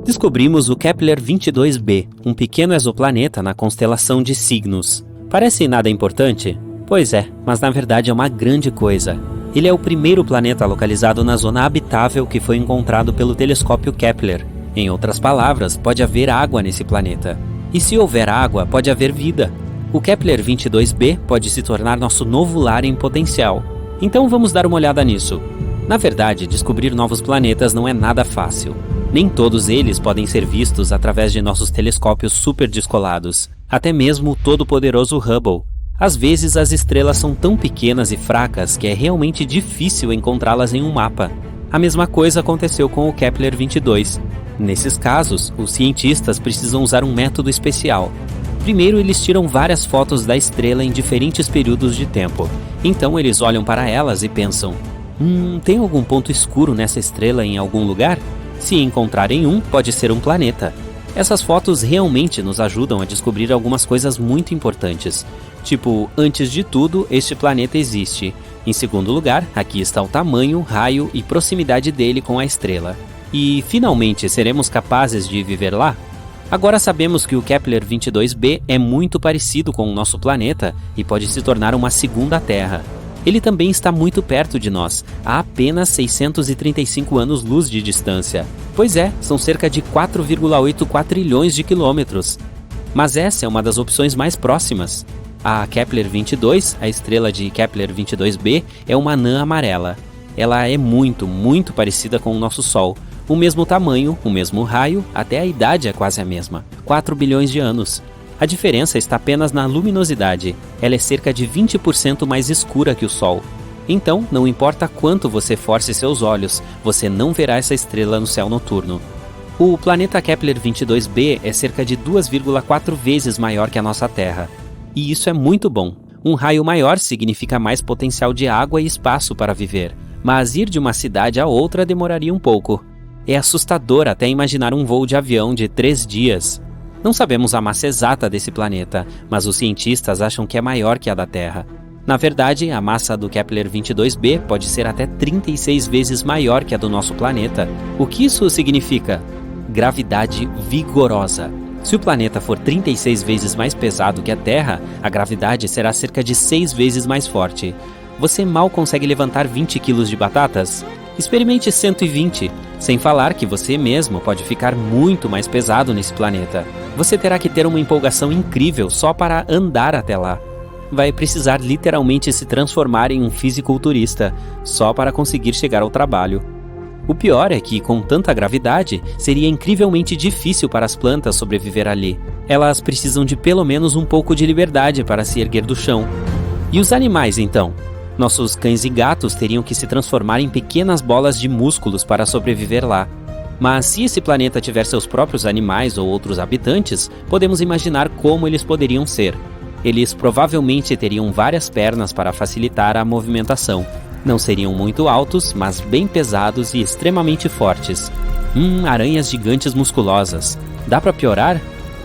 Descobrimos o Kepler-22b, um pequeno exoplaneta na constelação de Cygnus. Parece nada importante? Pois é, mas na verdade é uma grande coisa. Ele é o primeiro planeta localizado na zona habitável que foi encontrado pelo telescópio Kepler. Em outras palavras, pode haver água nesse planeta. E se houver água, pode haver vida. O Kepler-22b pode se tornar nosso novo lar em potencial. Então vamos dar uma olhada nisso. Na verdade, descobrir novos planetas não é nada fácil. Nem todos eles podem ser vistos através de nossos telescópios super descolados. Até mesmo o todo-poderoso Hubble. Às vezes as estrelas são tão pequenas e fracas que é realmente difícil encontrá-las em um mapa. A mesma coisa aconteceu com o Kepler-22. Nesses casos, os cientistas precisam usar um método especial. Primeiro, eles tiram várias fotos da estrela em diferentes períodos de tempo. Então eles olham para elas e pensam: tem algum ponto escuro nessa estrela em algum lugar? Se encontrarem um, pode ser um planeta. Essas fotos realmente nos ajudam a descobrir algumas coisas muito importantes. Tipo, antes de tudo, este planeta existe. Em segundo lugar, aqui está o tamanho, raio e proximidade dele com a estrela. E, finalmente, seremos capazes de viver lá? Agora sabemos que o Kepler-22b é muito parecido com o nosso planeta e pode se tornar uma segunda Terra. Ele também está muito perto de nós, a apenas 635 anos-luz de distância. Pois é, são cerca de 4,8 quatrilhões de quilômetros. Mas essa é uma das opções mais próximas. A Kepler-22, a estrela de Kepler-22b, é uma anã amarela. Ela é muito, muito parecida com o nosso Sol. O mesmo tamanho, o mesmo raio, até a idade é quase a mesma, 4 bilhões de anos. A diferença está apenas na luminosidade. Ela é cerca de 20% mais escura que o Sol. Então, não importa quanto você force seus olhos, você não verá essa estrela no céu noturno. O planeta Kepler-22b é cerca de 2,4 vezes maior que a nossa Terra. E isso é muito bom. Um raio maior significa mais potencial de água e espaço para viver. Mas ir de uma cidade a outra demoraria um pouco. É assustador até imaginar um voo de avião de 3 dias. Não sabemos a massa exata desse planeta, mas os cientistas acham que é maior que a da Terra. Na verdade, a massa do Kepler-22b pode ser até 36 vezes maior que a do nosso planeta. O que isso significa? Gravidade vigorosa. Se o planeta for 36 vezes mais pesado que a Terra, a gravidade será cerca de 6 vezes mais forte. Você mal consegue levantar 20 quilos de batatas? Experimente 120, sem falar que você mesmo pode ficar muito mais pesado nesse planeta. Você terá que ter uma empolgação incrível só para andar até lá. Vai precisar literalmente se transformar em um fisiculturista, só para conseguir chegar ao trabalho. O pior é que, com tanta gravidade, seria incrivelmente difícil para as plantas sobreviver ali. Elas precisam de pelo menos um pouco de liberdade para se erguer do chão. E os animais, então? Nossos cães e gatos teriam que se transformar em pequenas bolas de músculos para sobreviver lá. Mas se esse planeta tiver seus próprios animais ou outros habitantes, podemos imaginar como eles poderiam ser. Eles provavelmente teriam várias pernas para facilitar a movimentação. Não seriam muito altos, mas bem pesados e extremamente fortes. Aranhas gigantes musculosas. Dá para piorar?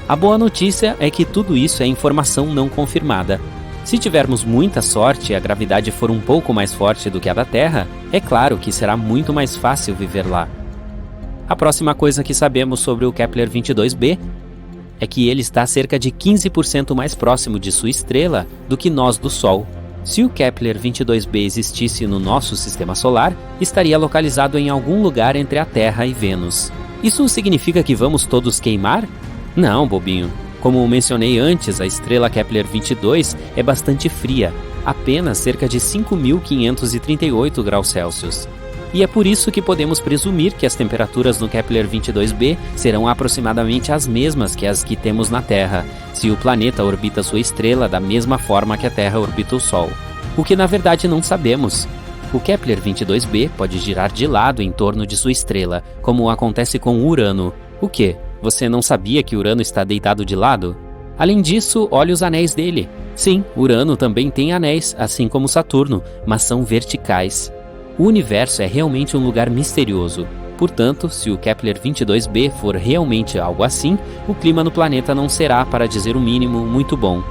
A boa notícia é que tudo isso é informação não confirmada. Se tivermos muita sorte e a gravidade for um pouco mais forte do que a da Terra, é claro que será muito mais fácil viver lá. A próxima coisa que sabemos sobre o Kepler-22b é que ele está cerca de 15% mais próximo de sua estrela do que nós do Sol. Se o Kepler-22b existisse no nosso sistema solar, estaria localizado em algum lugar entre a Terra e Vênus. Isso significa que vamos todos queimar? Não, bobinho. Como mencionei antes, a estrela Kepler-22 é bastante fria, apenas cerca de 5.538 graus Celsius. E é por isso que podemos presumir que as temperaturas no Kepler-22b serão aproximadamente as mesmas que as que temos na Terra, se o planeta orbita sua estrela da mesma forma que a Terra orbita o Sol. O que na verdade não sabemos. O Kepler-22b pode girar de lado em torno de sua estrela, como acontece com Urano. O quê? Você não sabia que Urano está deitado de lado? Além disso, olhe os anéis dele. Sim, Urano também tem anéis, assim como Saturno, mas são verticais. O universo é realmente um lugar misterioso. Portanto, se o Kepler-22b for realmente algo assim, o clima no planeta não será, para dizer o mínimo, muito bom.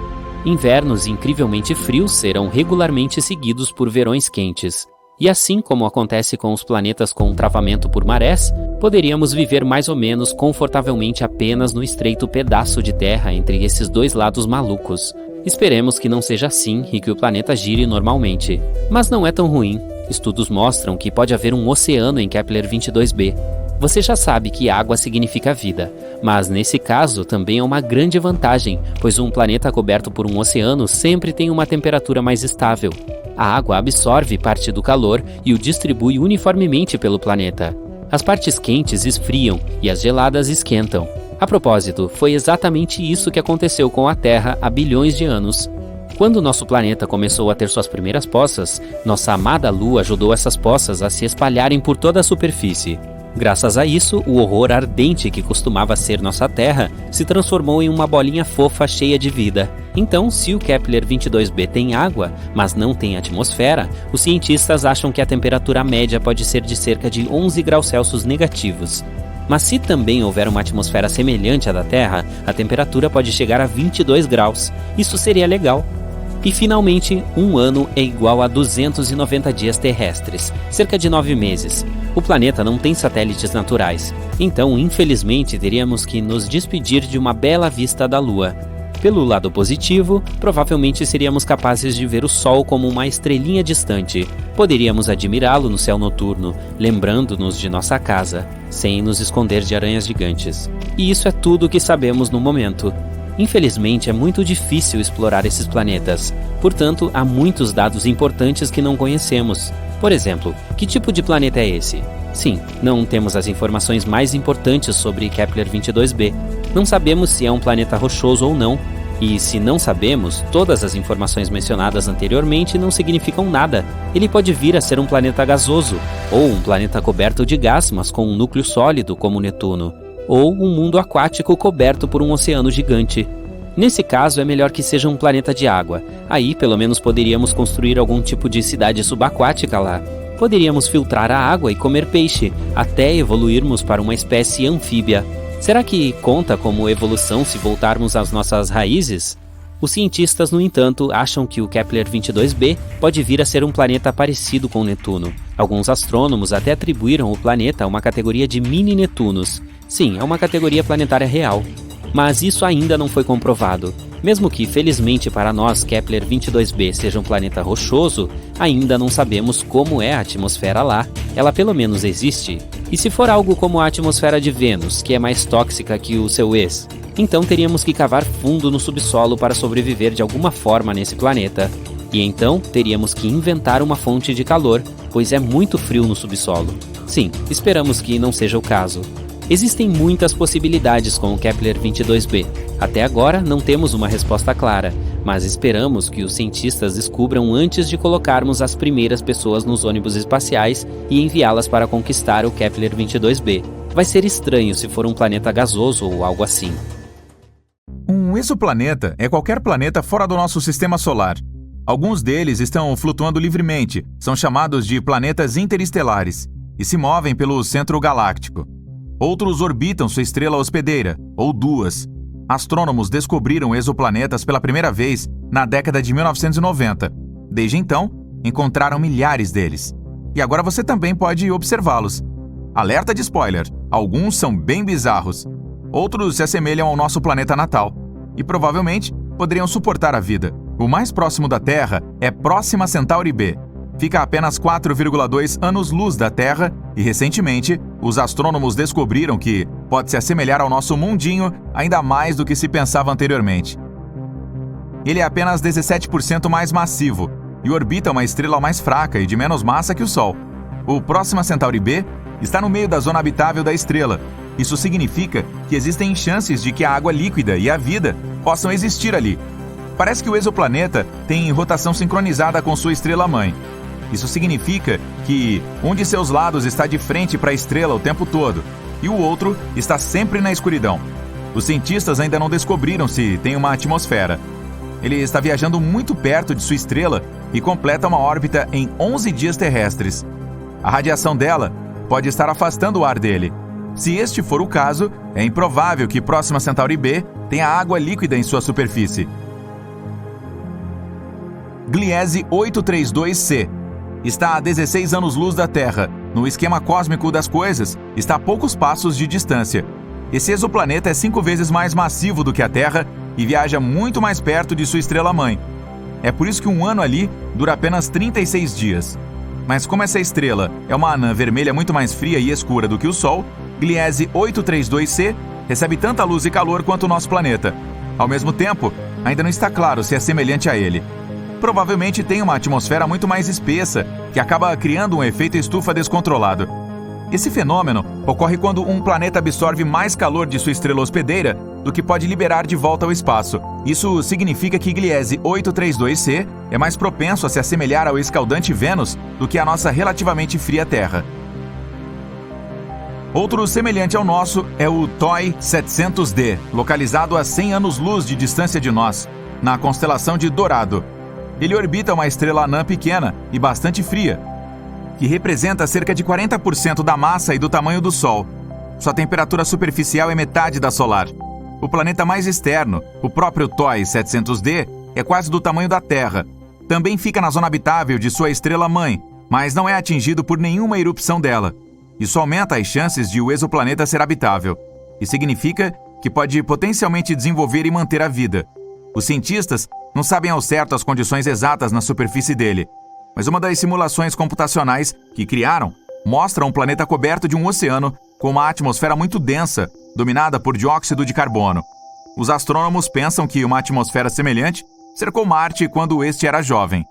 Invernos incrivelmente frios serão regularmente seguidos por verões quentes. E assim como acontece com os planetas com travamento por marés, poderíamos viver mais ou menos confortavelmente apenas no estreito pedaço de terra entre esses dois lados malucos. Esperemos que não seja assim e que o planeta gire normalmente. Mas não é tão ruim. Estudos mostram que pode haver um oceano em Kepler-22b. Você já sabe que água significa vida, mas nesse caso também é uma grande vantagem, pois um planeta coberto por um oceano sempre tem uma temperatura mais estável. A água absorve parte do calor e o distribui uniformemente pelo planeta. As partes quentes esfriam e as geladas esquentam. A propósito, foi exatamente isso que aconteceu com a Terra há bilhões de anos. Quando nosso planeta começou a ter suas primeiras poças, nossa amada Lua ajudou essas poças a se espalharem por toda a superfície. Graças a isso, o horror ardente que costumava ser nossa Terra se transformou em uma bolinha fofa cheia de vida. Então, se o Kepler-22b tem água, mas não tem atmosfera, os cientistas acham que a temperatura média pode ser de cerca de 11 graus Celsius negativos. Mas se também houver uma atmosfera semelhante à da Terra, a temperatura pode chegar a 22 graus. Isso seria legal. E finalmente, um ano é igual a 290 dias terrestres, cerca de 9 meses. O planeta não tem satélites naturais, então infelizmente teríamos que nos despedir de uma bela vista da Lua. Pelo lado positivo, provavelmente seríamos capazes de ver o Sol como uma estrelinha distante. Poderíamos admirá-lo no céu noturno, lembrando-nos de nossa casa, sem nos esconder de aranhas gigantes. E isso é tudo o que sabemos no momento. Infelizmente, é muito difícil explorar esses planetas, portanto, há muitos dados importantes que não conhecemos. Por exemplo, que tipo de planeta é esse? Sim, não temos as informações mais importantes sobre Kepler-22b. Não sabemos se é um planeta rochoso ou não, e se não sabemos, todas as informações mencionadas anteriormente não significam nada. Ele pode vir a ser um planeta gasoso, ou um planeta coberto de gás, mas com um núcleo sólido como Netuno, ou um mundo aquático coberto por um oceano gigante. Nesse caso, é melhor que seja um planeta de água. Aí, pelo menos, poderíamos construir algum tipo de cidade subaquática lá. Poderíamos filtrar a água e comer peixe, até evoluirmos para uma espécie anfíbia. Será que conta como evolução se voltarmos às nossas raízes? Os cientistas, no entanto, acham que o Kepler-22b pode vir a ser um planeta parecido com Netuno. Alguns astrônomos até atribuíram o planeta a uma categoria de mini-Netunos. Sim, é uma categoria planetária real. Mas isso ainda não foi comprovado. Mesmo que, felizmente para nós, Kepler-22b seja um planeta rochoso, ainda não sabemos como é a atmosfera lá. Ela pelo menos existe. E se for algo como a atmosfera de Vênus, que é mais tóxica que o seu ex, então teríamos que cavar fundo no subsolo para sobreviver de alguma forma nesse planeta. E então teríamos que inventar uma fonte de calor, pois é muito frio no subsolo. Sim, esperamos que não seja o caso. Existem muitas possibilidades com o Kepler-22b. Até agora não temos uma resposta clara, mas esperamos que os cientistas descubram antes de colocarmos as primeiras pessoas nos ônibus espaciais e enviá-las para conquistar o Kepler-22b. Vai ser estranho se for um planeta gasoso ou algo assim. Um exoplaneta é qualquer planeta fora do nosso sistema solar. Alguns deles estão flutuando livremente, são chamados de planetas interestelares, e se movem pelo centro galáctico. Outros orbitam sua estrela hospedeira, ou duas. Astrônomos descobriram exoplanetas pela primeira vez na década de 1990. Desde então, encontraram milhares deles. E agora você também pode observá-los. Alerta de spoiler, alguns são bem bizarros. Outros se assemelham ao nosso planeta natal. E provavelmente poderiam suportar a vida. O mais próximo da Terra é Próxima Centauri b. Fica a apenas 4,2 anos-luz da Terra e, recentemente, os astrônomos descobriram que pode se assemelhar ao nosso mundinho ainda mais do que se pensava anteriormente. Ele é apenas 17% mais massivo e orbita uma estrela mais fraca e de menos massa que o Sol. O Próxima Centauri b está no meio da zona habitável da estrela. Isso significa que existem chances de que a água líquida e a vida possam existir ali. Parece que o exoplaneta tem rotação sincronizada com sua estrela-mãe. Isso significa que um de seus lados está de frente para a estrela o tempo todo, e o outro está sempre na escuridão. Os cientistas ainda não descobriram se tem uma atmosfera. Ele está viajando muito perto de sua estrela e completa uma órbita em 11 dias terrestres. A radiação dela pode estar afastando o ar dele. Se este for o caso, é improvável que Próxima Centauri b tenha água líquida em sua superfície. Gliese 832c. está a 16 anos-luz da Terra. No esquema cósmico das coisas, está a poucos passos de distância. Esse exoplaneta é 5 vezes mais massivo do que a Terra e viaja muito mais perto de sua estrela-mãe. É por isso que um ano ali dura apenas 36 dias. Mas como essa estrela é uma anã vermelha muito mais fria e escura do que o Sol, Gliese 832c recebe tanta luz e calor quanto o nosso planeta. Ao mesmo tempo, ainda não está claro se é semelhante a ele. Provavelmente tem uma atmosfera muito mais espessa, que acaba criando um efeito estufa descontrolado. Esse fenômeno ocorre quando um planeta absorve mais calor de sua estrela hospedeira do que pode liberar de volta ao espaço. Isso significa que Gliese 832c é mais propenso a se assemelhar ao escaldante Vênus do que a nossa relativamente fria Terra. Outro semelhante ao nosso é o TOI 700d, localizado a 100 anos-luz de distância de nós, na constelação de Dorado. Ele orbita uma estrela anã pequena e bastante fria, que representa cerca de 40% da massa e do tamanho do Sol. Sua temperatura superficial é metade da solar. O planeta mais externo, o próprio TOI 700d, é quase do tamanho da Terra. Também fica na zona habitável de sua estrela-mãe, mas não é atingido por nenhuma erupção dela. Isso aumenta as chances de o exoplaneta ser habitável, e significa que pode potencialmente desenvolver e manter a vida. Os cientistas não sabem ao certo as condições exatas na superfície dele, mas uma das simulações computacionais que criaram mostra um planeta coberto de um oceano com uma atmosfera muito densa, dominada por dióxido de carbono. Os astrônomos pensam que uma atmosfera semelhante cercou Marte quando este era jovem.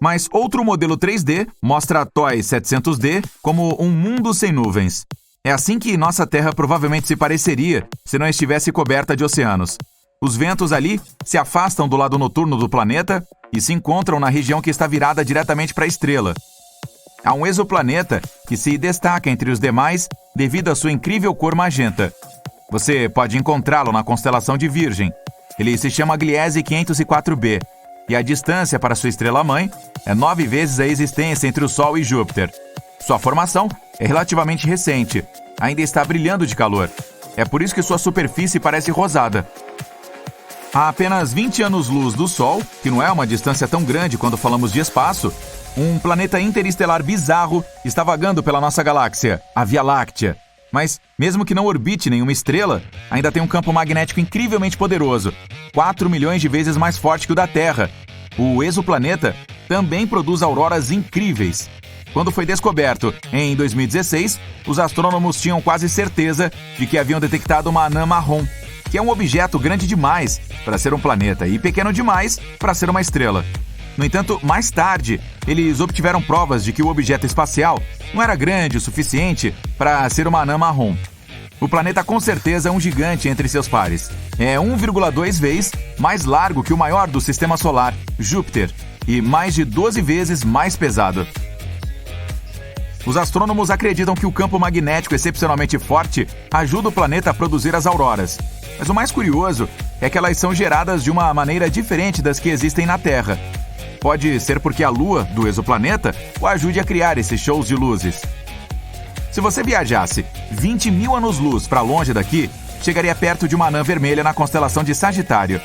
Mas outro modelo 3D mostra a TOI 700d como um mundo sem nuvens. É assim que nossa Terra provavelmente se pareceria se não estivesse coberta de oceanos. Os ventos ali se afastam do lado noturno do planeta e se encontram na região que está virada diretamente para a estrela. Há um exoplaneta que se destaca entre os demais devido à sua incrível cor magenta. Você pode encontrá-lo na constelação de Virgem. Ele se chama Gliese 504b. E a distância para sua estrela-mãe é 9 vezes a existência entre o Sol e Júpiter. Sua formação é relativamente recente, ainda está brilhando de calor. É por isso que sua superfície parece rosada. A apenas 20 anos-luz do Sol, que não é uma distância tão grande quando falamos de espaço, um planeta interestelar bizarro está vagando pela nossa galáxia, a Via Láctea. Mas, mesmo que não orbite nenhuma estrela, ainda tem um campo magnético incrivelmente poderoso, 4 milhões de vezes mais forte que o da Terra. O exoplaneta também produz auroras incríveis. Quando foi descoberto, em 2016, os astrônomos tinham quase certeza de que haviam detectado uma anã marrom, que é um objeto grande demais para ser um planeta e pequeno demais para ser uma estrela. No entanto, mais tarde, eles obtiveram provas de que o objeto espacial não era grande o suficiente para ser uma anã marrom. O planeta com certeza é um gigante entre seus pares. É 1,2 vezes mais largo que o maior do Sistema Solar, Júpiter, e mais de 12 vezes mais pesado. Os astrônomos acreditam que o campo magnético excepcionalmente forte ajuda o planeta a produzir as auroras. Mas o mais curioso é que elas são geradas de uma maneira diferente das que existem na Terra. Pode ser porque a Lua do exoplaneta o ajude a criar esses shows de luzes. Se você viajasse 20 mil anos-luz para longe daqui, chegaria perto de uma anã vermelha na constelação de Sagitário.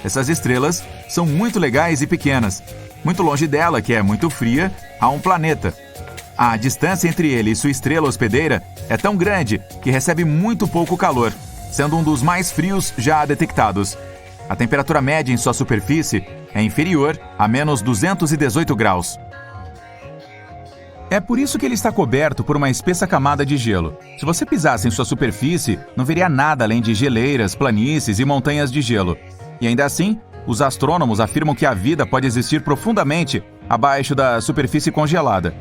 Essas estrelas são muito legais e pequenas. Muito longe dela, que é muito fria, há um planeta. A distância entre ele e sua estrela hospedeira é tão grande que recebe muito pouco calor, sendo um dos mais frios já detectados. A temperatura média em sua superfície é inferior a menos 218 graus. É por isso que ele está coberto por uma espessa camada de gelo. Se você pisasse em sua superfície, não veria nada além de geleiras, planícies e montanhas de gelo. E ainda assim, os astrônomos afirmam que a vida pode existir profundamente abaixo da superfície congelada.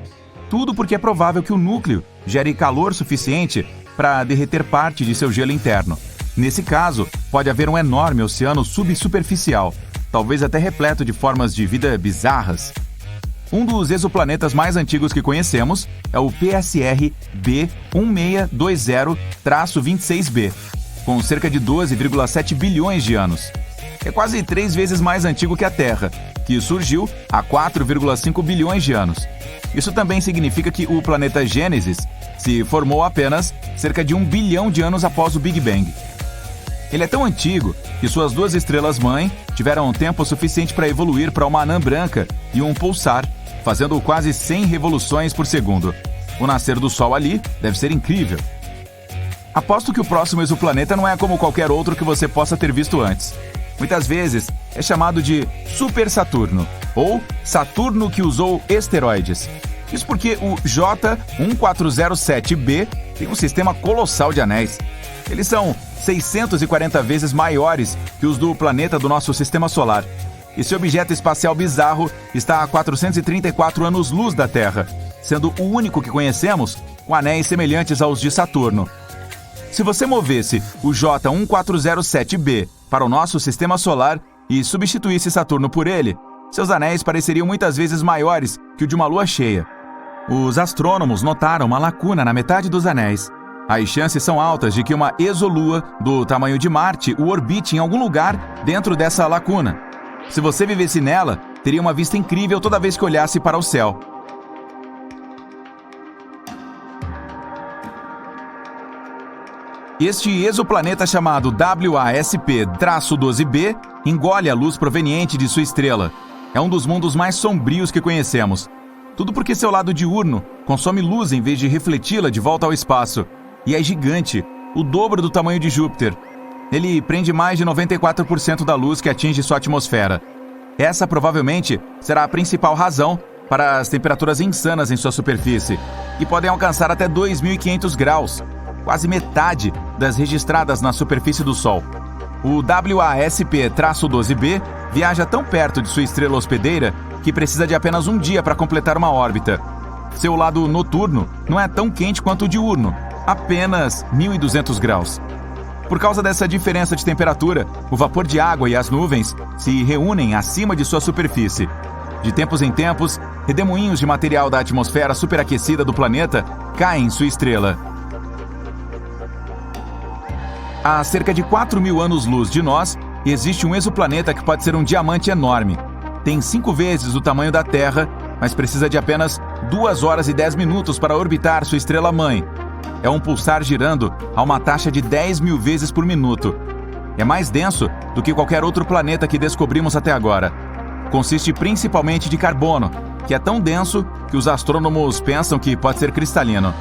Tudo porque é provável que o núcleo gere calor suficiente para derreter parte de seu gelo interno. Nesse caso, pode haver um enorme oceano subsuperficial, talvez até repleto de formas de vida bizarras. Um dos exoplanetas mais antigos que conhecemos é o PSR B1620-26b, com cerca de 12,7 bilhões de anos. É quase 3 vezes mais antigo que a Terra, que surgiu há 4,5 bilhões de anos. Isso também significa que o planeta Gênesis se formou apenas cerca de 1 bilhão de anos após o Big Bang. Ele é tão antigo que suas duas estrelas-mãe tiveram tempo suficiente para evoluir para uma anã branca e um pulsar, fazendo quase 100 revoluções por segundo. O nascer do Sol ali deve ser incrível. Aposto que o próximo exoplaneta não é como qualquer outro que você possa ter visto antes. Muitas vezes é chamado de Super Saturno, ou Saturno que usou esteroides. Isso porque o J1407b tem um sistema colossal de anéis. Eles são 640 vezes maiores que os do planeta do nosso sistema solar. Esse objeto espacial bizarro está a 434 anos-luz da Terra, sendo o único que conhecemos com anéis semelhantes aos de Saturno. Se você movesse o J1407b para o nosso sistema solar e substituísse Saturno por ele, seus anéis pareceriam muitas vezes maiores que o de uma lua cheia. Os astrônomos notaram uma lacuna na metade dos anéis. As chances são altas de que uma exolua do tamanho de Marte o orbite em algum lugar dentro dessa lacuna. Se você vivesse nela, teria uma vista incrível toda vez que olhasse para o céu. Este exoplaneta chamado WASP-12b engole a luz proveniente de sua estrela. É um dos mundos mais sombrios que conhecemos. Tudo porque seu lado diurno consome luz em vez de refleti-la de volta ao espaço. E é gigante, o dobro do tamanho de Júpiter. Ele prende mais de 94% da luz que atinge sua atmosfera. Essa provavelmente será a principal razão para as temperaturas insanas em sua superfície, que podem alcançar até 2.500 graus, quase metade das registradas na superfície do Sol. O WASP-12b viaja tão perto de sua estrela hospedeira que precisa de apenas um dia para completar uma órbita. Seu lado noturno não é tão quente quanto o diurno, apenas 1.200 graus. Por causa dessa diferença de temperatura, o vapor de água e as nuvens se reúnem acima de sua superfície. De tempos em tempos, redemoinhos de material da atmosfera superaquecida do planeta caem em sua estrela. A cerca de 4.000 anos-luz de nós, existe um exoplaneta que pode ser um diamante enorme. Tem 5 vezes o tamanho da Terra, mas precisa de apenas 2 horas e 10 minutos para orbitar sua estrela-mãe. É um pulsar girando a uma taxa de 10.000 vezes por minuto. É mais denso do que qualquer outro planeta que descobrimos até agora. Consiste principalmente de carbono, que é tão denso que os astrônomos pensam que pode ser cristalino.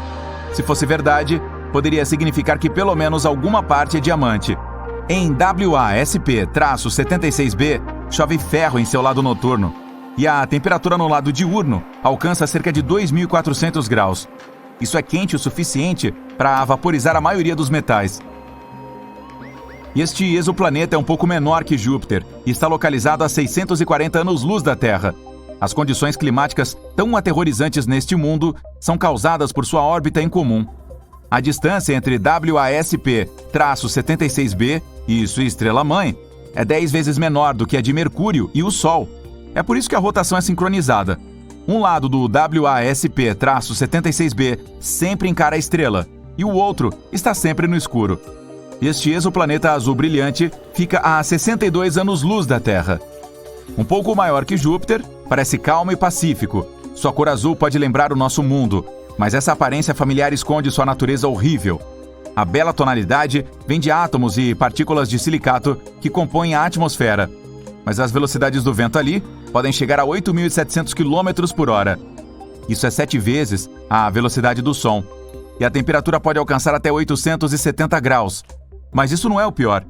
Se fosse verdade, poderia significar que pelo menos alguma parte é diamante. Em WASP-76b, chove ferro em seu lado noturno, e a temperatura no lado diurno alcança cerca de 2.400 graus. Isso é quente o suficiente para vaporizar a maioria dos metais. Este exoplaneta é um pouco menor que Júpiter e está localizado a 640 anos-luz da Terra. As condições climáticas tão aterrorizantes neste mundo são causadas por sua órbita incomum. A distância entre WASP-76b e sua estrela-mãe é 10 vezes menor do que a de Mercúrio e o Sol. É por isso que a rotação é sincronizada. Um lado do WASP-76b sempre encara a estrela, e o outro está sempre no escuro. Este exoplaneta azul brilhante fica a 62 anos-luz da Terra. Um pouco maior que Júpiter, parece calmo e pacífico. Sua cor azul pode lembrar o nosso mundo, mas essa aparência familiar esconde sua natureza horrível. A bela tonalidade vem de átomos e partículas de silicato que compõem a atmosfera. Mas as velocidades do vento ali podem chegar a 8.700 km por hora. Isso é 7 vezes a velocidade do som. E a temperatura pode alcançar até 870 graus. Mas isso não é o pior.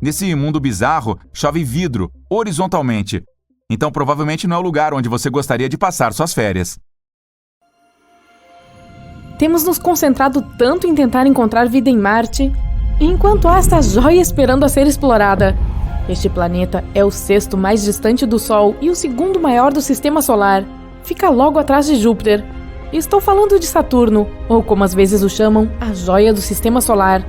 Nesse mundo bizarro, chove vidro, horizontalmente. Então provavelmente não é o lugar onde você gostaria de passar suas férias. Temos nos concentrado tanto em tentar encontrar vida em Marte, enquanto há esta joia esperando a ser explorada. Este planeta é o 6º mais distante do Sol e o 2º maior do Sistema Solar. Fica logo atrás de Júpiter. Estou falando de Saturno, ou como às vezes o chamam, a joia do Sistema Solar.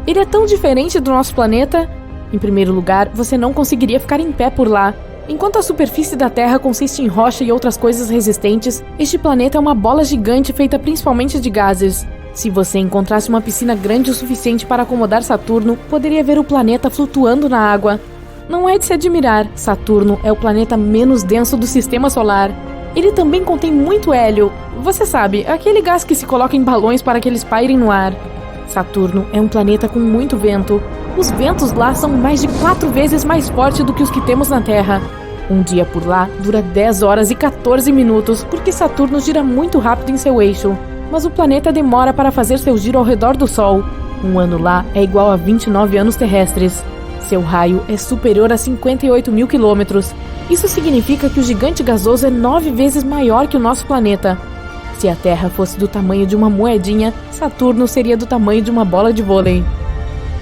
Ele é tão diferente do nosso planeta. Em primeiro lugar, você não conseguiria ficar em pé por lá. Enquanto a superfície da Terra consiste em rocha e outras coisas resistentes, este planeta é uma bola gigante feita principalmente de gases. Se você encontrasse uma piscina grande o suficiente para acomodar Saturno, poderia ver o planeta flutuando na água. Não é de se admirar, Saturno é o planeta menos denso do Sistema Solar. Ele também contém muito hélio, você sabe, aquele gás que se coloca em balões para que eles pairem no ar. Saturno é um planeta com muito vento. Os ventos lá são mais de 4 vezes mais fortes do que os que temos na Terra. Um dia por lá dura 10 horas e 14 minutos, porque Saturno gira muito rápido em seu eixo. Mas o planeta demora para fazer seu giro ao redor do Sol. Um ano lá é igual a 29 anos terrestres. Seu raio é superior a 58 mil quilômetros. Isso significa que o gigante gasoso é 9 vezes maior que o nosso planeta. Se a Terra fosse do tamanho de uma moedinha, Saturno seria do tamanho de uma bola de vôlei.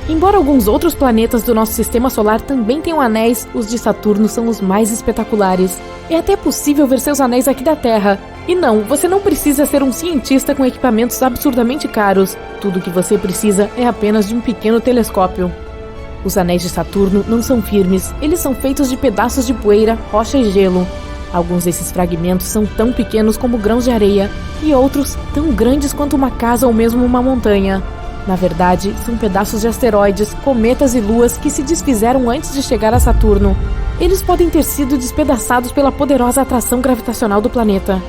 Embora alguns outros planetas do nosso sistema solar também tenham anéis, os de Saturno são os mais espetaculares. É até possível ver seus anéis aqui da Terra. E não, você não precisa ser um cientista com equipamentos absurdamente caros. Tudo o que você precisa é apenas de um pequeno telescópio. Os anéis de Saturno não são firmes, eles são feitos de pedaços de poeira, rocha e gelo. Alguns desses fragmentos são tão pequenos como grãos de areia, e outros tão grandes quanto uma casa ou mesmo uma montanha. Na verdade, são pedaços de asteroides, cometas e luas que se desfizeram antes de chegar a Saturno. Eles podem ter sido despedaçados pela poderosa atração gravitacional do planeta.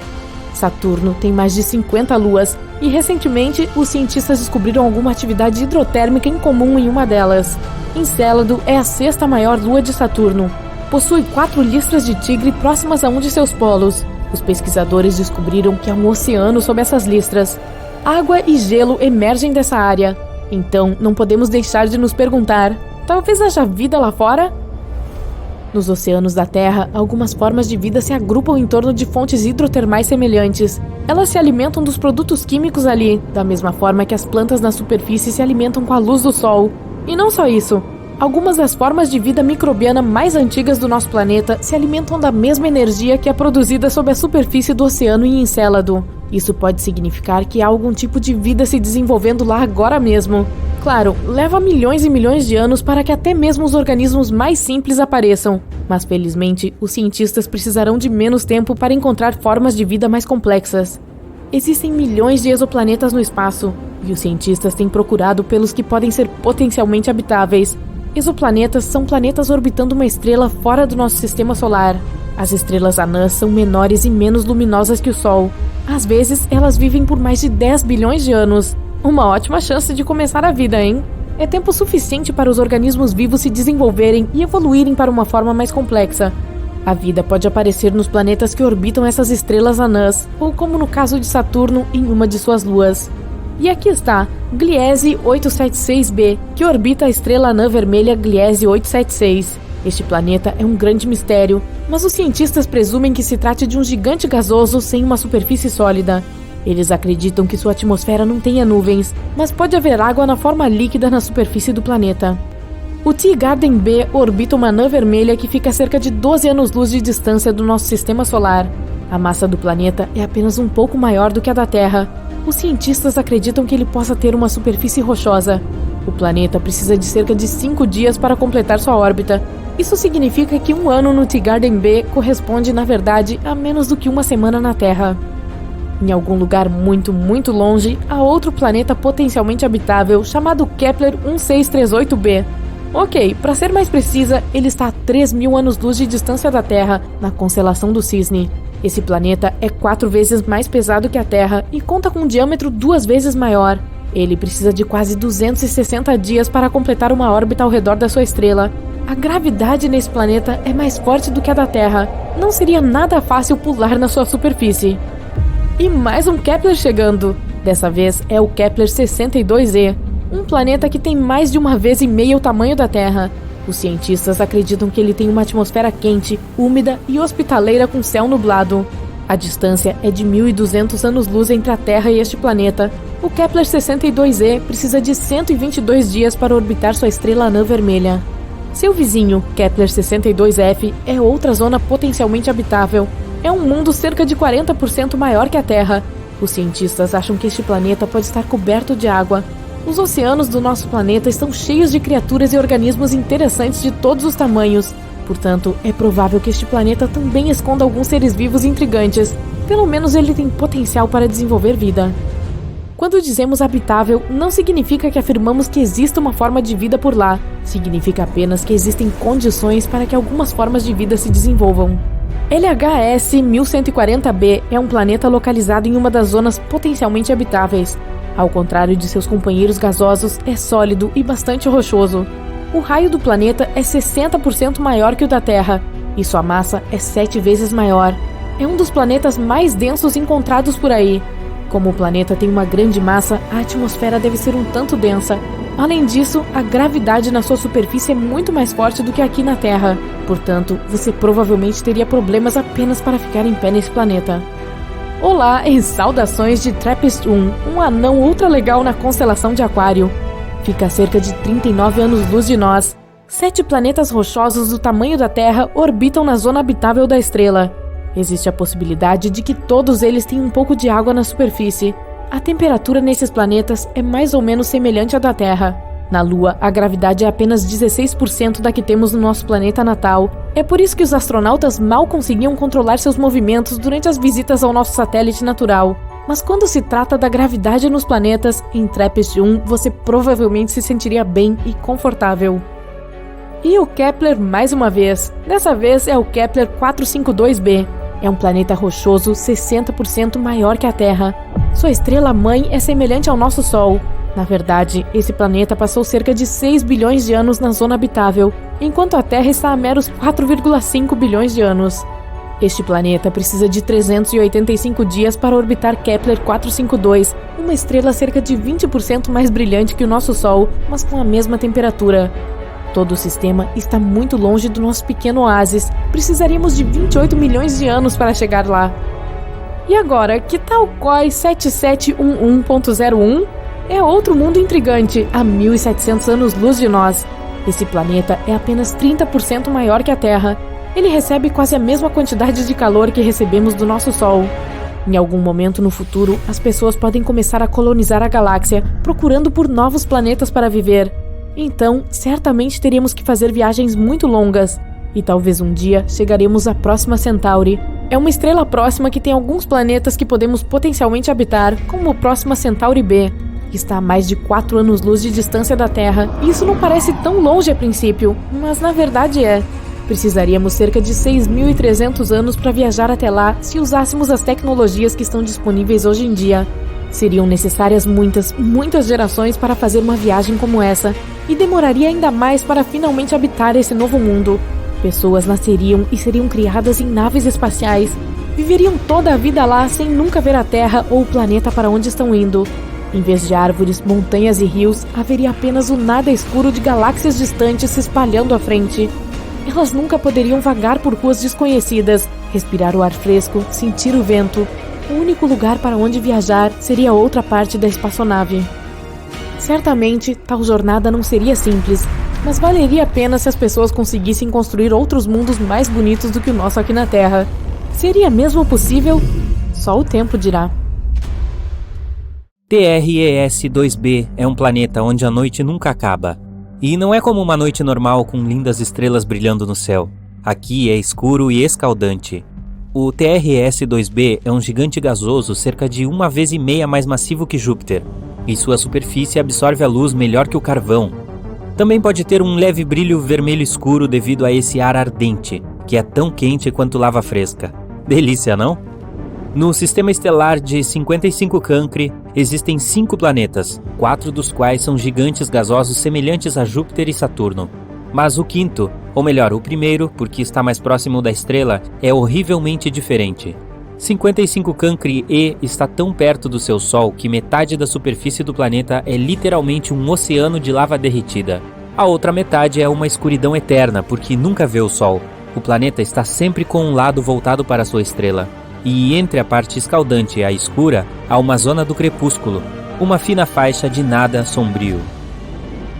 Saturno tem mais de 50 luas, e recentemente os cientistas descobriram alguma atividade hidrotérmica incomum em uma delas. Encélado é a 6ª maior lua de Saturno. Possui 4 listras de tigre próximas a um de seus polos. Os pesquisadores descobriram que há um oceano sob essas listras. Água e gelo emergem dessa área. Então, não podemos deixar de nos perguntar: talvez haja vida lá fora? Nos oceanos da Terra, algumas formas de vida se agrupam em torno de fontes hidrotermais semelhantes. Elas se alimentam dos produtos químicos ali, da mesma forma que as plantas na superfície se alimentam com a luz do Sol. E não só isso. Algumas das formas de vida microbiana mais antigas do nosso planeta se alimentam da mesma energia que é produzida sob a superfície do oceano em Encélado. Isso pode significar que há algum tipo de vida se desenvolvendo lá agora mesmo. Claro, leva milhões e milhões de anos para que até mesmo os organismos mais simples apareçam. Mas felizmente, os cientistas precisarão de menos tempo para encontrar formas de vida mais complexas. Existem milhões de exoplanetas no espaço, e os cientistas têm procurado pelos que podem ser potencialmente habitáveis. Exoplanetas são planetas orbitando uma estrela fora do nosso sistema solar. As estrelas anãs são menores e menos luminosas que o Sol. Às vezes, elas vivem por mais de 10 bilhões de anos. Uma ótima chance de começar a vida, hein? É tempo suficiente para os organismos vivos se desenvolverem e evoluírem para uma forma mais complexa. A vida pode aparecer nos planetas que orbitam essas estrelas anãs, ou como no caso de Saturno, em uma de suas luas. E aqui está, Gliese 876b, que orbita a estrela anã vermelha Gliese 876. Este planeta é um grande mistério, mas os cientistas presumem que se trate de um gigante gasoso sem uma superfície sólida. Eles acreditam que sua atmosfera não tenha nuvens, mas pode haver água na forma líquida na superfície do planeta. O Teegarden B orbita uma anã vermelha que fica a cerca de 12 anos-luz de distância do nosso sistema solar. A massa do planeta é apenas um pouco maior do que a da Terra. Os cientistas acreditam que ele possa ter uma superfície rochosa. O planeta precisa de cerca de 5 dias para completar sua órbita. Isso significa que um ano no Teegarden B corresponde, na verdade, a menos do que uma semana na Terra. Em algum lugar muito, muito longe, há outro planeta potencialmente habitável chamado Kepler 1638b. Ok, para ser mais precisa, ele está a 3.000 anos-luz de distância da Terra, na constelação do Cisne. Esse planeta é 4 vezes mais pesado que a Terra e conta com um diâmetro 2 vezes maior. Ele precisa de quase 260 dias para completar uma órbita ao redor da sua estrela. A gravidade nesse planeta é mais forte do que a da Terra. Não seria nada fácil pular na sua superfície. E mais um Kepler chegando. Dessa vez é o Kepler 62e, um planeta que tem mais de 1,5 vezes o tamanho da Terra. Os cientistas acreditam que ele tem uma atmosfera quente, úmida e hospitaleira com céu nublado. A distância é de 1.200 anos-luz entre a Terra e este planeta. O Kepler 62e precisa de 122 dias para orbitar sua estrela anã vermelha. Seu vizinho, Kepler 62f, é outra zona potencialmente habitável. É um mundo cerca de 40% maior que a Terra. Os cientistas acham que este planeta pode estar coberto de água. Os oceanos do nosso planeta estão cheios de criaturas e organismos interessantes de todos os tamanhos. Portanto, é provável que este planeta também esconda alguns seres vivos intrigantes. Pelo menos ele tem potencial para desenvolver vida. Quando dizemos habitável, não significa que afirmamos que exista uma forma de vida por lá. Significa apenas que existem condições para que algumas formas de vida se desenvolvam. LHS 1140b é um planeta localizado em uma das zonas potencialmente habitáveis. Ao contrário de seus companheiros gasosos, é sólido e bastante rochoso. O raio do planeta é 60% maior que o da Terra, e sua massa é 7 vezes maior. É um dos planetas mais densos encontrados por aí. Como o planeta tem uma grande massa, a atmosfera deve ser um tanto densa. Além disso, a gravidade na sua superfície é muito mais forte do que aqui na Terra. Portanto, você provavelmente teria problemas apenas para ficar em pé nesse planeta. Olá e saudações de TRAPPIST-1, um anão ultra legal na constelação de Aquário. Fica a cerca de 39 anos-luz de nós. 7 planetas rochosos do tamanho da Terra orbitam na zona habitável da estrela. Existe a possibilidade de que todos eles tenham um pouco de água na superfície. A temperatura nesses planetas é mais ou menos semelhante à da Terra. Na Lua, a gravidade é apenas 16% da que temos no nosso planeta natal. É por isso que os astronautas mal conseguiam controlar seus movimentos durante as visitas ao nosso satélite natural. Mas quando se trata da gravidade nos planetas, em TRAPPIST-1 você provavelmente se sentiria bem e confortável. E o Kepler mais uma vez. Dessa vez é o Kepler 452b. É um planeta rochoso 60% maior que a Terra. Sua estrela-mãe é semelhante ao nosso Sol. Na verdade, esse planeta passou cerca de 6 bilhões de anos na zona habitável, enquanto a Terra está a meros 4,5 bilhões de anos. Este planeta precisa de 385 dias para orbitar Kepler 452, uma estrela cerca de 20% mais brilhante que o nosso Sol, mas com a mesma temperatura. Todo o sistema está muito longe do nosso pequeno oásis. Precisaríamos de 28 milhões de anos para chegar lá. E agora, que tal COI 7711.01? É outro mundo intrigante, a 1.700 anos-luz de nós. Esse planeta é apenas 30% maior que a Terra. Ele recebe quase a mesma quantidade de calor que recebemos do nosso Sol. Em algum momento no futuro, as pessoas podem começar a colonizar a galáxia, procurando por novos planetas para viver. Então, certamente teríamos que fazer viagens muito longas. E talvez um dia chegaremos à Próxima Centauri. É uma estrela próxima que tem alguns planetas que podemos potencialmente habitar, como o Próxima Centauri b, que está a mais de 4 anos-luz de distância da Terra. E isso não parece tão longe a princípio, mas na verdade é. Precisaríamos cerca de 6.300 anos para viajar até lá se usássemos as tecnologias que estão disponíveis hoje em dia. Seriam necessárias muitas gerações para fazer uma viagem como essa, e demoraria ainda mais para finalmente habitar esse novo mundo. Pessoas nasceriam e seriam criadas em naves espaciais, viveriam toda a vida lá sem nunca ver a Terra ou o planeta para onde estão indo. Em vez de árvores, montanhas e rios, haveria apenas o nada escuro de galáxias distantes se espalhando à frente. Elas nunca poderiam vagar por ruas desconhecidas, respirar o ar fresco, sentir o vento. O único lugar para onde viajar seria outra parte da espaçonave. Certamente, tal jornada não seria simples, mas valeria a pena se as pessoas conseguissem construir outros mundos mais bonitos do que o nosso aqui na Terra. Seria mesmo possível? Só o tempo dirá. TRES-2b é um planeta onde a noite nunca acaba. E não é como uma noite normal com lindas estrelas brilhando no céu. Aqui é escuro e escaldante. O TRES-2b é um gigante gasoso cerca de 1,5 vezes mais massivo que Júpiter, e sua superfície absorve a luz melhor que o carvão. Também pode ter um leve brilho vermelho escuro devido a esse ar ardente, que é tão quente quanto lava fresca. Delícia, não? No sistema estelar de 55 Cancri, existem 5 planetas, 4 dos quais são gigantes gasosos semelhantes a Júpiter e Saturno. Mas o quinto, ou melhor, o primeiro, porque está mais próximo da estrela, é horrivelmente diferente. 55 Cancri E está tão perto do seu Sol que metade da superfície do planeta é literalmente um oceano de lava derretida. A outra metade é uma escuridão eterna, porque nunca vê o Sol. O planeta está sempre com um lado voltado para sua estrela. E entre a parte escaldante e a escura, há uma zona do crepúsculo, uma fina faixa de nada sombrio.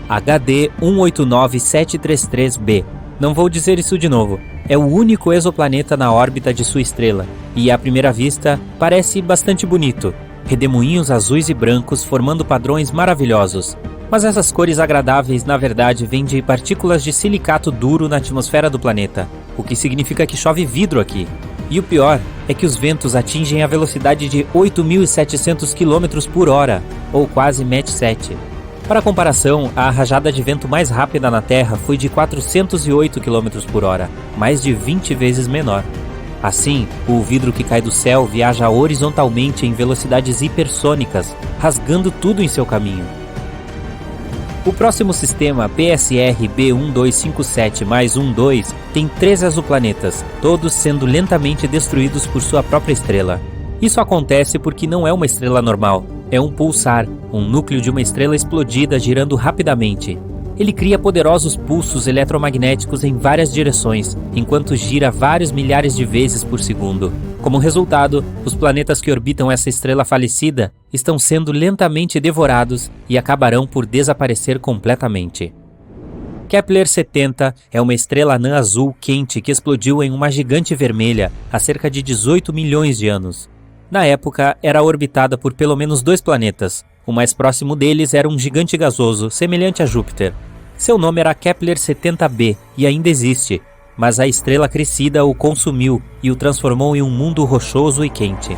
HD 189733b. Não vou dizer isso de novo. É o único exoplaneta na órbita de sua estrela, e à primeira vista parece bastante bonito. Redemoinhos azuis e brancos formando padrões maravilhosos. Mas essas cores agradáveis na verdade vêm de partículas de silicato duro na atmosfera do planeta, o que significa que chove vidro aqui. E o pior é que os ventos atingem a velocidade de 8.700 km por hora, ou quase Mach 7. Para comparação, a rajada de vento mais rápida na Terra foi de 408 km por hora, mais de 20 vezes menor. Assim, o vidro que cai do céu viaja horizontalmente em velocidades hipersônicas, rasgando tudo em seu caminho. O próximo sistema, PSR B1257+12, tem 13 exoplanetas, todos sendo lentamente destruídos por sua própria estrela. Isso acontece porque não é uma estrela normal, é um pulsar, um núcleo de uma estrela explodida girando rapidamente. Ele cria poderosos pulsos eletromagnéticos em várias direções, enquanto gira vários milhares de vezes por segundo. Como resultado, os planetas que orbitam essa estrela falecida estão sendo lentamente devorados e acabarão por desaparecer completamente. Kepler-70 é uma estrela anã azul quente que explodiu em uma gigante vermelha há cerca de 18 milhões de anos. Na época, era orbitada por pelo menos 2 planetas. O mais próximo deles era um gigante gasoso, semelhante a Júpiter. Seu nome era Kepler-70b e ainda existe, mas a estrela crescida o consumiu e o transformou em um mundo rochoso e quente.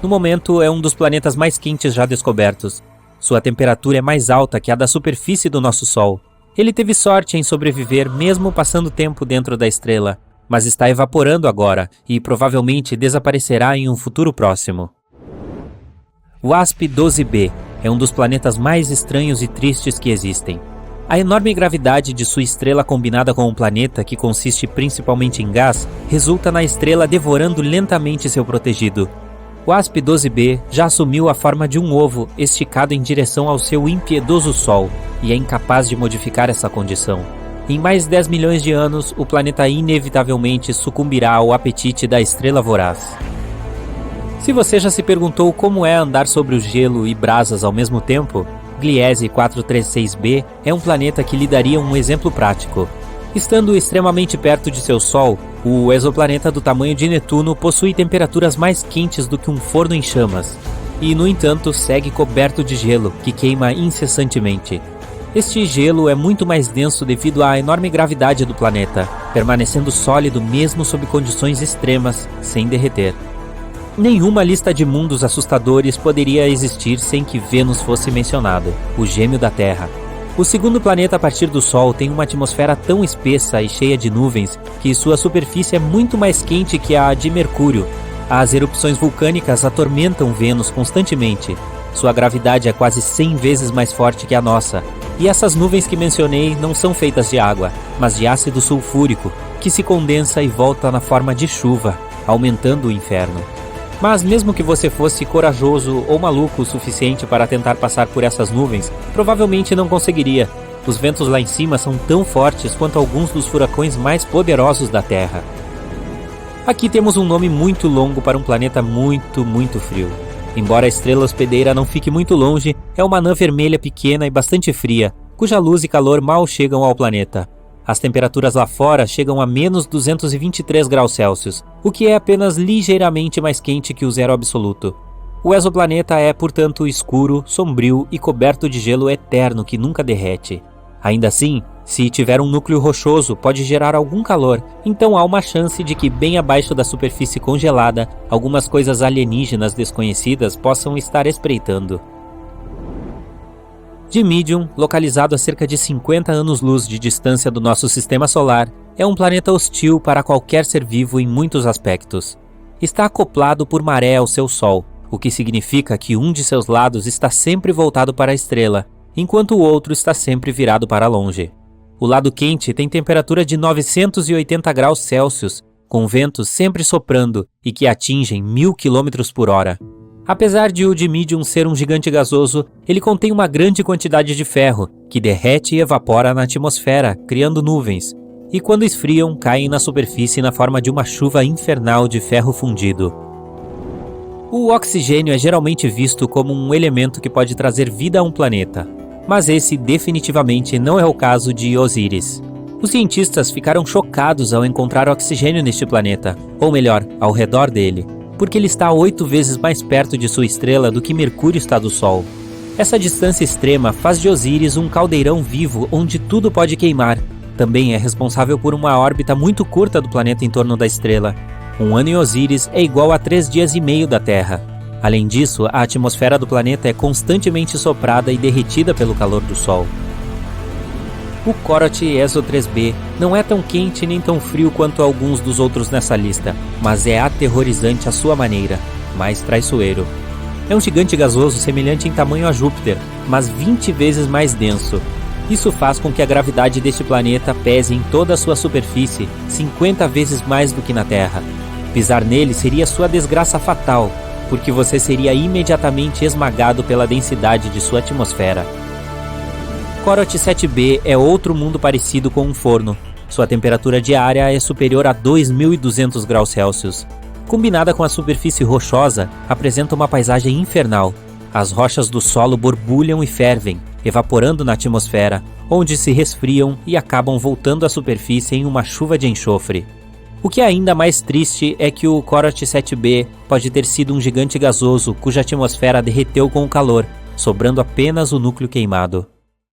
No momento, é um dos planetas mais quentes já descobertos. Sua temperatura é mais alta que a da superfície do nosso Sol. Ele teve sorte em sobreviver mesmo passando tempo dentro da estrela, mas está evaporando agora e provavelmente desaparecerá em um futuro próximo. WASP-12b é um dos planetas mais estranhos e tristes que existem. A enorme gravidade de sua estrela combinada com um planeta que consiste principalmente em gás, resulta na estrela devorando lentamente seu protegido. WASP-12b já assumiu a forma de um ovo esticado em direção ao seu impiedoso Sol e é incapaz de modificar essa condição. Em mais 10 milhões de anos, o planeta inevitavelmente sucumbirá ao apetite da estrela voraz. Se você já se perguntou como é andar sobre o gelo e brasas ao mesmo tempo, Gliese 436b é um planeta que lhe daria um exemplo prático. Estando extremamente perto de seu Sol, o exoplaneta do tamanho de Netuno possui temperaturas mais quentes do que um forno em chamas, e no entanto segue coberto de gelo, que queima incessantemente. Este gelo é muito mais denso devido à enorme gravidade do planeta, permanecendo sólido mesmo sob condições extremas, sem derreter. Nenhuma lista de mundos assustadores poderia existir sem que Vênus fosse mencionado, o gêmeo da Terra. O segundo planeta a partir do Sol tem uma atmosfera tão espessa e cheia de nuvens que sua superfície é muito mais quente que a de Mercúrio. As erupções vulcânicas atormentam Vênus constantemente. Sua gravidade é quase 100 vezes mais forte que a nossa. E essas nuvens que mencionei não são feitas de água, mas de ácido sulfúrico, que se condensa e volta na forma de chuva, aumentando o inferno. Mas mesmo que você fosse corajoso ou maluco o suficiente para tentar passar por essas nuvens, provavelmente não conseguiria. Os ventos lá em cima são tão fortes quanto alguns dos furacões mais poderosos da Terra. Aqui temos um nome muito longo para um planeta muito, muito frio. Embora a estrela hospedeira não fique muito longe, é uma anã vermelha pequena e bastante fria, cuja luz e calor mal chegam ao planeta. As temperaturas lá fora chegam a menos 223 graus Celsius, o que é apenas ligeiramente mais quente que o zero absoluto. O exoplaneta é, portanto, escuro, sombrio e coberto de gelo eterno que nunca derrete. Ainda assim, se tiver um núcleo rochoso, pode gerar algum calor, então há uma chance de que bem abaixo da superfície congelada, algumas coisas alienígenas desconhecidas possam estar espreitando. Dimidium, localizado a cerca de 50 anos-luz de distância do nosso sistema solar, é um planeta hostil para qualquer ser vivo em muitos aspectos. Está acoplado por maré ao seu Sol, o que significa que um de seus lados está sempre voltado para a estrela, enquanto o outro está sempre virado para longe. O lado quente tem temperatura de 980 graus Celsius, com ventos sempre soprando e que atingem 1000 km por hora. Apesar de o Dimidium ser um gigante gasoso, ele contém uma grande quantidade de ferro, que derrete e evapora na atmosfera, criando nuvens, e quando esfriam, caem na superfície na forma de uma chuva infernal de ferro fundido. O oxigênio é geralmente visto como um elemento que pode trazer vida a um planeta, mas esse definitivamente não é o caso de Osíris. Os cientistas ficaram chocados ao encontrar oxigênio neste planeta, ou melhor, ao redor dele, porque ele está 8 vezes mais perto de sua estrela do que Mercúrio está do Sol. Essa distância extrema faz de Osíris um caldeirão vivo onde tudo pode queimar. Também é responsável por uma órbita muito curta do planeta em torno da estrela. Um ano em Osíris é igual a 3 dias e meio da Terra. Além disso, a atmosfera do planeta é constantemente soprada e derretida pelo calor do Sol. O Corot ESO 3b não é tão quente nem tão frio quanto alguns dos outros nessa lista, mas é aterrorizante à sua maneira, mais traiçoeiro. É um gigante gasoso semelhante em tamanho a Júpiter, mas 20 vezes mais denso. Isso faz com que a gravidade deste planeta pese em toda a sua superfície 50 vezes mais do que na Terra. Pisar nele seria sua desgraça fatal, porque você seria imediatamente esmagado pela densidade de sua atmosfera. Corot 7b é outro mundo parecido com um forno. Sua temperatura diária é superior a 2.200 graus Celsius. Combinada com a superfície rochosa, apresenta uma paisagem infernal. As rochas do solo borbulham e fervem, evaporando na atmosfera, onde se resfriam e acabam voltando à superfície em uma chuva de enxofre. O que é ainda mais triste é que o Corot 7b pode ter sido um gigante gasoso cuja atmosfera derreteu com o calor, sobrando apenas o núcleo queimado.